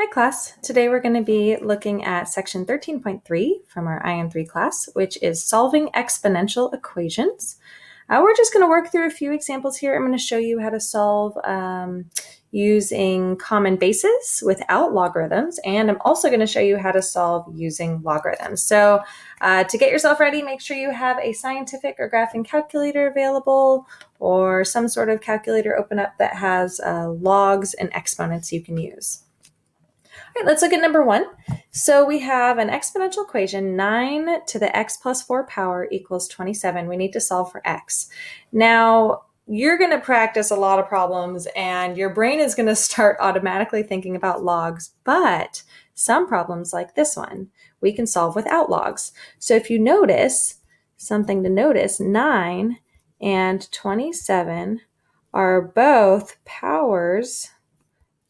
Hi class, today we're going to be looking at section 13.3 from our IN3 class, which is solving exponential equations. We're just going to work through a few examples here. I'm going to show you how to solve using common bases without logarithms, and I'm also going to show you how to solve using logarithms. So to get yourself ready, make sure you have a scientific or graphing calculator available or some sort of calculator open up that has logs and exponents you can use. All right, let's look at number 1. So we have an exponential equation, 9 to the x plus 4 power equals 27. We need to solve for x. Now, you're going to practice a lot of problems and your brain is going to start automatically thinking about logs, but some problems like this one, we can solve without logs. So if you notice, something to notice, 9 and 27 are both powers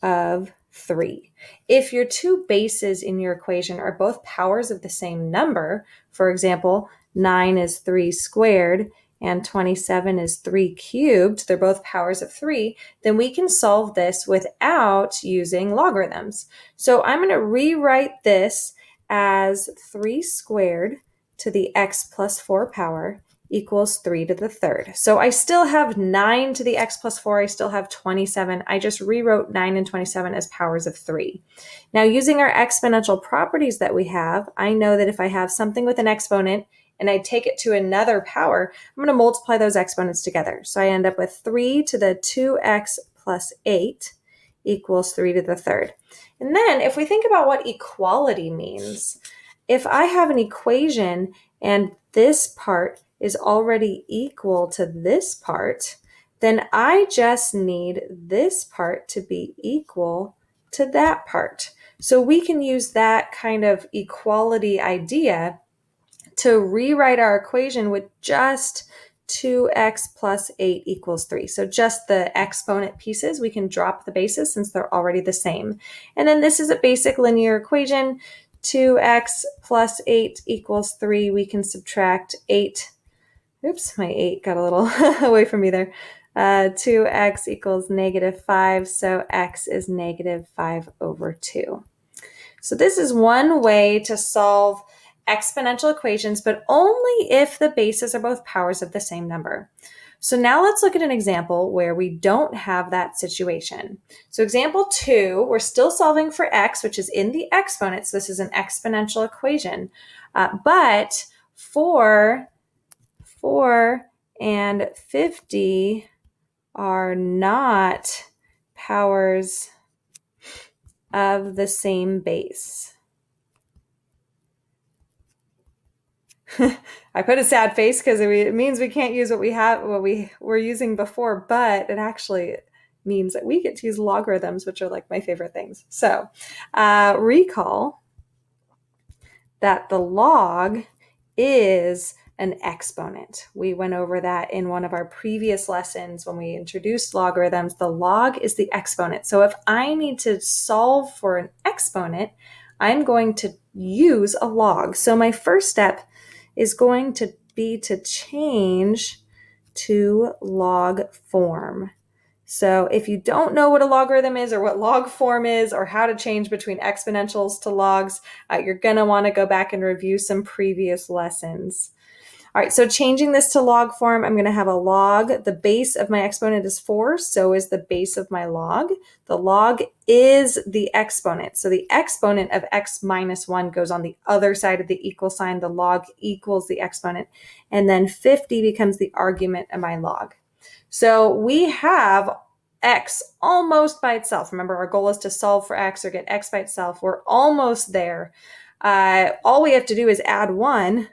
of 3. If your two bases in your equation are both powers of the same number, for example, 9 is 3 squared and 27 is 3 cubed, they're both powers of 3, then we can solve this without using logarithms. So I'm going to rewrite this as 3 squared to the x plus 4 power equals 3 to the third. So I still have 9 to the x plus 4. I still have 27. I just rewrote 9 and 27 as powers of 3. Now, using our exponential properties that we have, I know that if I have something with an exponent and I take it to another power, I'm going to multiply those exponents together. So I end up with 3 to the 2x plus 8 equals 3 to the third. And then if we think about what equality means, if I have an equation and this part is already equal to this part, then I just need this part to be equal to that part. So we can use that kind of equality idea to rewrite our equation with just 2x plus 8 equals 3. So just the exponent pieces, we can drop the bases since they're already the same. And then this is a basic linear equation. 2x plus 8 equals 3. We can subtract 8. Oops, my 8 got a little away from me there. 2x equals negative 5, so x is negative 5 over 2. So this is one way to solve exponential equations, but only if the bases are both powers of the same number. So now let's look at an example where we don't have that situation. So example 2, we're still solving for x, which is in the exponent. So this is an exponential equation. But 4 and 50 are not powers of the same base. I put a sad face because it means we can't use what we were using before, but it actually means that we get to use logarithms, which are like my favorite things. So recall that the log is an exponent. We went over that in one of our previous lessons when we introduced logarithms. The log is the exponent. So if I need to solve for an exponent, I'm going to use a log. So my first step is going to be to change to log form. So if you don't know what a logarithm is or what log form is or how to change between exponentials to logs, you're going to want to go back and review some previous lessons. All right, so changing this to log form, I'm going to have a log. The base of my exponent is 4, so is the base of my log. The log is the exponent. So the exponent of x minus 1 goes on the other side of the equal sign. The log equals the exponent. And then 50 becomes the argument of my log. So we have x almost by itself. Remember, our goal is to solve for x or get x by itself. We're almost there. All we have to do is add 1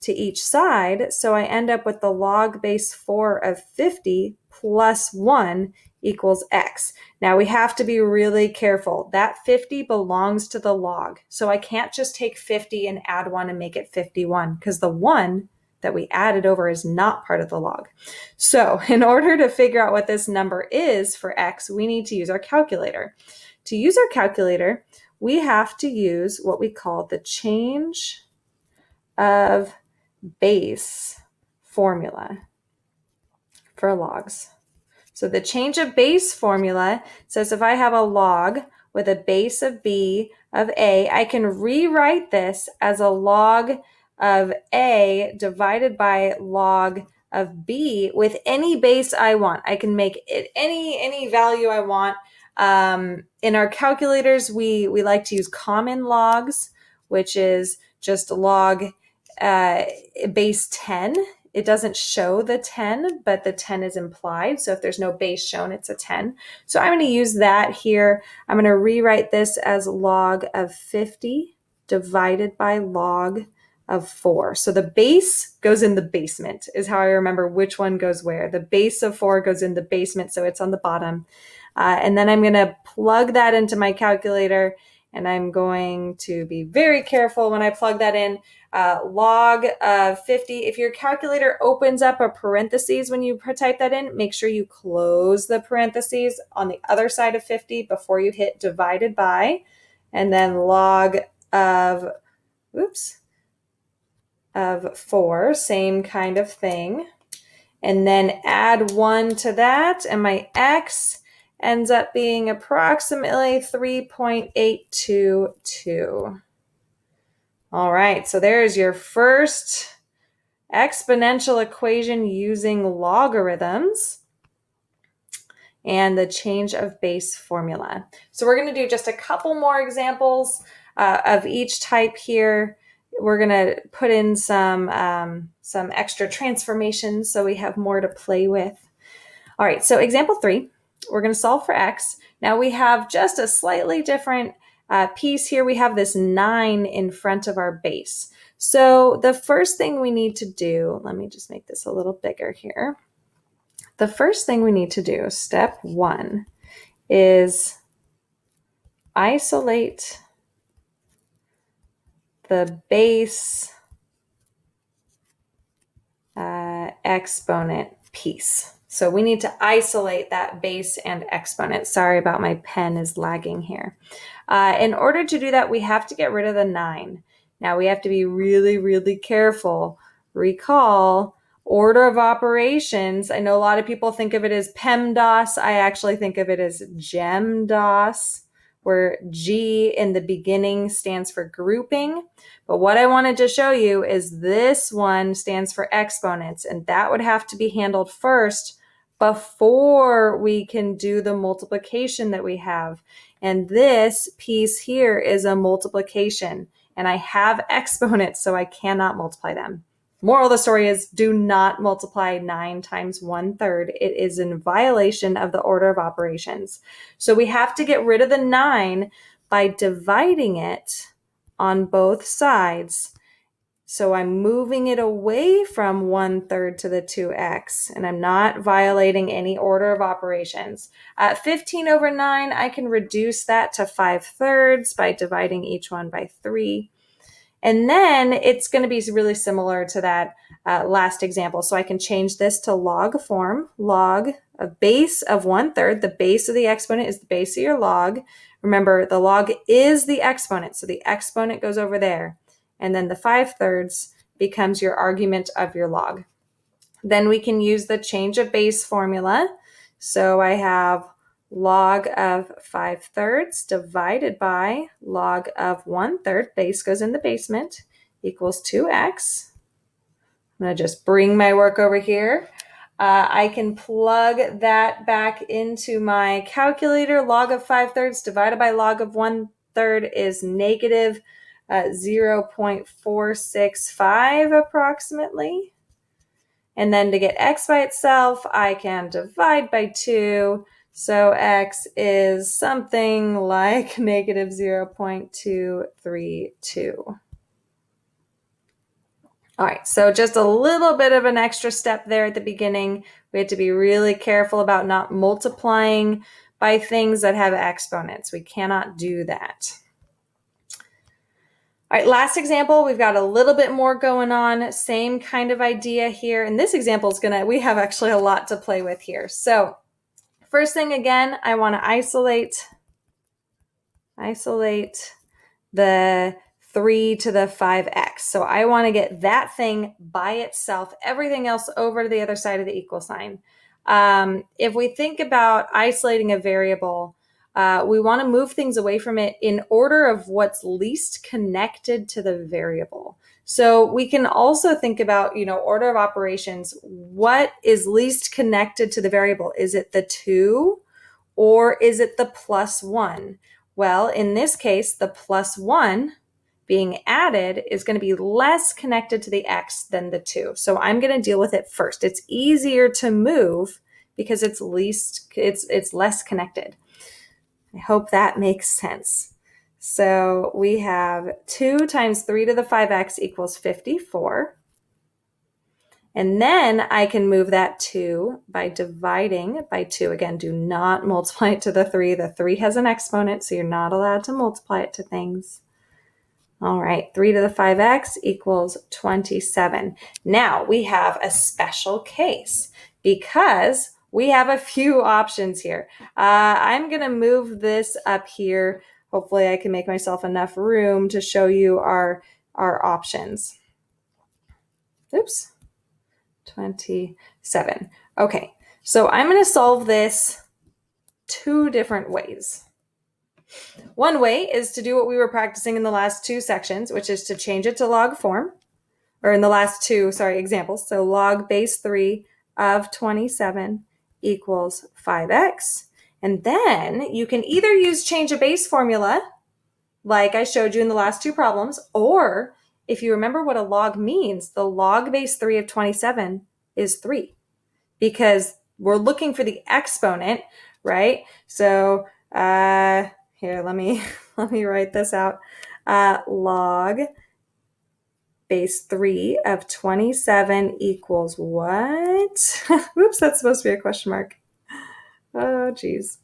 to each side. So I end up with the log base 4 of 50 plus 1 equals x. Now we have to be really careful. That 50 belongs to the log. So I can't just take 50 and add 1 and make it 51 because the 1 that we added over is not part of the log. So in order to figure out what this number is for x, we need to use our calculator. To use our calculator, we have to use what we call the change of base formula for logs. So the change of base formula says if I have a log with a base of b of a, I can rewrite this as a log of a divided by log of b with any base I want. I can make it any value I want. In our calculators, we like to use common logs, which is just log base 10. It doesn't show the 10, but the 10 is implied. So if there's no base shown, it's a 10. So I'm going to use that here. I'm going to rewrite this as log of 50 divided by log of 4. So the base goes in the basement is how I remember which one goes where. The base of 4 goes in the basement, so it's on the bottom. And then I'm going to plug that into my calculator, and I'm going to be very careful when I plug that in. Log of 50, if your calculator opens up a parentheses when you type that in, make sure you close the parentheses on the other side of 50 before you hit divided by, and then log of, of 4, same kind of thing. And then add 1 to that, and my x ends up being approximately 3.822. All right, so there's your first exponential equation using logarithms and the change of base formula. So we're going to do just a couple more examples of each type here. We're going to put in some extra transformations so we have more to play with. All right, so example 3, we're going to solve for x. Now we have just a slightly different piece here. We have this 9 in front of our base. So the first thing we need to do, let me just make this a little bigger here. The first thing we need to do, step 1, is isolate the base exponent piece. So we need to isolate that base and exponent. Sorry about my pen is lagging here. In order to do that, we have to get rid of the 9. Now we have to be really, really careful. Recall, order of operations. I know a lot of people think of it as PEMDAS. I actually think of it as GEMDAS, where G in the beginning stands for grouping. But what I wanted to show you is this one stands for exponents, and that would have to be handled first before we can do the multiplication that we have. And this piece here is a multiplication, and I have exponents, so I cannot multiply them. Moral of the story is do not multiply 9 times 1/3. It is in violation of the order of operations. So we have to get rid of the 9 by dividing it on both sides. So I'm moving it away from 1/3 to the 2x, and I'm not violating any order of operations. 15 over 9, I can reduce that to 5/3 by dividing each one by 3. And then it's going to be really similar to that last example. So I can change this to log form, log a base of 1/3. The base of the exponent is the base of your log. Remember, the log is the exponent, so the exponent goes over there. And then the 5/3 becomes your argument of your log. Then we can use the change of base formula. So I have log of 5/3 divided by log of 1/3, base goes in the basement, equals 2x. I'm going to just bring my work over here. I can plug that back into my calculator. Log of 5/3 divided by log of 1/3 is negative 0.465 approximately. And then to get x by itself, I can divide by 2. So x is something like negative 0.232. All right, so just a little bit of an extra step there at the beginning. We have to be really careful about not multiplying by things that have exponents. We cannot do that. All right, last example, we've got a little bit more going on, same kind of idea here. And this example is we have actually a lot to play with here. So first thing, again, I want to isolate the 3 to the 5x. So I want to get that thing by itself, everything else over to the other side of the equal sign. If we think about isolating a variable, we want to move things away from it in order of what's least connected to the variable. So we can also think about, order of operations. What is least connected to the variable? Is it the 2 or is it the +1? Well, in this case, the +1 being added is going to be less connected to the x than the 2. So I'm going to deal with it first. It's easier to move because it's less connected. I hope that makes sense. So we have 2 times 3 to the 5x equals 54. And then I can move that 2 by dividing by 2. Again, do not multiply it to the 3. The 3 has an exponent, so you're not allowed to multiply it to things. All right, 3 to the 5x equals 27. Now we have a special case because we have a few options here. I'm going to move this up here. Hopefully I can make myself enough room to show you our options. Oops, 27. Okay, so I'm going to solve this 2 different ways. One way is to do what we were practicing in the last 2 sections, which is to change it to log form, or in the last 2, examples. So log base 3 of 27 equals 5x. And then you can either use change of base formula, like I showed you in the last 2 problems, or if you remember what a log means, the log base 3 of 27 is 3 because we're looking for the exponent, right? So here, let me write this out. Log base 3 of 27 equals what? Oops, that's supposed to be a question mark. Oh, geez.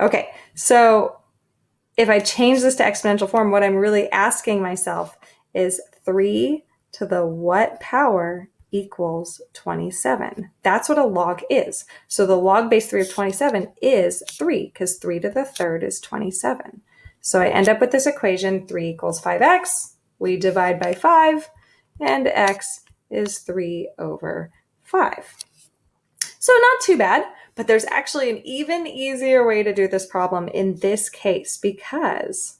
Okay, so if I change this to exponential form, what I'm really asking myself is 3 to the what power equals 27. That's what a log is. So the log base 3 of 27 is 3 because 3 to the 3rd is 27. So I end up with this equation, 3 equals 5x. We divide by 5, and x is 3 over 5. So not too bad, but there's actually an even easier way to do this problem in this case because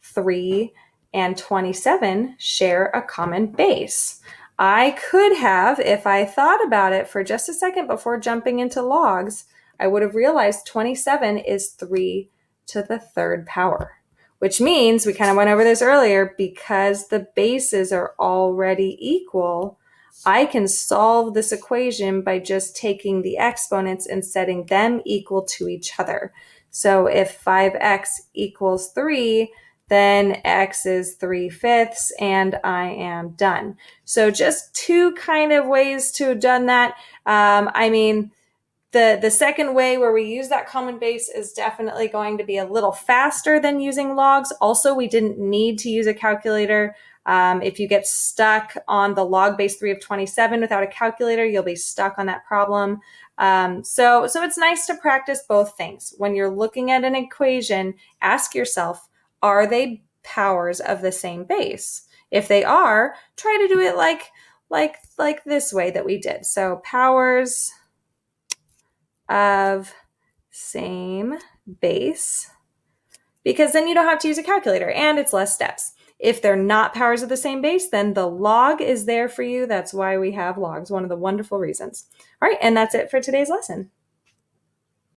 3 and 27 share a common base. I could have, if I thought about it for just a second before jumping into logs, I would have realized 27 is 3 to the 3rd power, which means, we kind of went over this earlier, because the bases are already equal, I can solve this equation by just taking the exponents and setting them equal to each other. So if 5x equals 3, then x is 3/5, and I am done. So just 2 kind of ways to have done that. The second way where we use that common base is definitely going to be a little faster than using logs. Also, we didn't need to use a calculator. If you get stuck on the log base 3 of 27 without a calculator, you'll be stuck on that problem. So it's nice to practice both things. When you're looking at an equation, ask yourself, are they powers of the same base? If they are, try to do it like this way that we did. So powers of same base, because then you don't have to use a calculator and it's less steps. If they're not powers of the same base, then the log is there for you. That's why we have logs, one of the wonderful reasons. All right, and that's it for today's lesson.